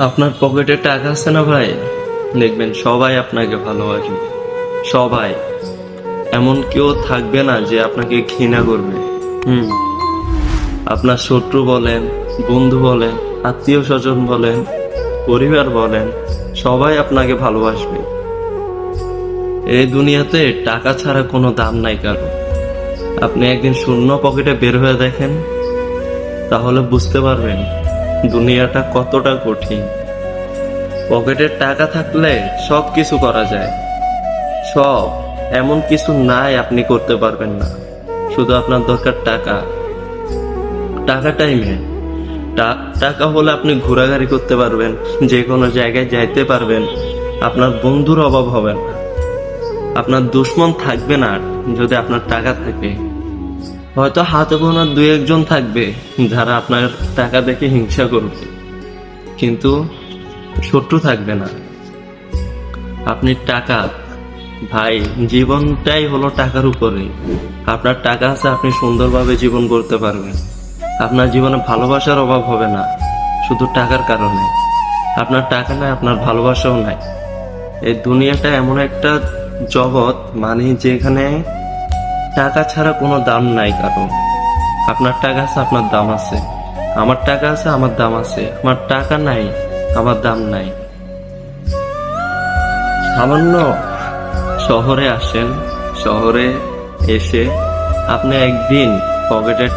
আপনার পকেটে টাকা আছে না ভাই, দেখবেন সবাই আপনাকে ভালোবাসবে। সবাই, এমন কেউ থাকবে না যে আপনাকে ঘৃণা করবে। হুম আপনার শত্রু বলেন, বন্ধু বলেন, আত্মীয় স্বজন বলেন, পরিবার বলেন, সবাই আপনাকে ভালোবাসবে। এই দুনিয়াতে টাকা ছাড়া কোনো দাম নাই কারো। আপনি একদিন শূন্য পকেটে বের হয়ে দেখেন, তাহলে বুঝতে পারবেন দুনিয়াটা কতটা কঠিন। পকেটে টাকা থাকলে সব কিছু করা যায়, সব। এমন কিছু নাই আপনি করতে পারবেন না। শুধু আপনার দরকার টাকা। টাকাটাই মেন। টাকা হলে আপনি ঘোরাঘুরি করতে পারবেন, যে কোনো জায়গায় যাইতে পারবেন, আপনার বন্ধুর অভাব হবে না, আপনার দুশ্মন থাকবে না। যদি আপনার টাকা থাকে, হয়তো হাতে গোনা দুই একজন থাকবে যারা আপনার টাকা দেখে হিংসা করবে, কিন্তু শত্রু থাকবে না। আপনি টাকা, ভাই, জীবনটাই হলো টাকার উপরে। আপনার টাকা আছে, আপনি সুন্দরভাবে জীবন করতে পারবেন। আপনার জীবনে ভালোবাসার অভাব হবে না, শুধু টাকার কারণে। আপনার টাকা নাই, আপনার ভালোবাসাও নাই। এই দুনিয়াটা এমন একটা জগৎ, মানে যেখানে টাকা ছাড়া কোনো দাম নাই কারো। আপনার টাকা আছে, আপনার দাম আছে। আমার টাকা আছে, আমার দাম আছে। আমার টাকা নাই, আমার দাম নাই। সামান্য শহরে আসেন, শহরে এসে আপনি একদিন পকেটে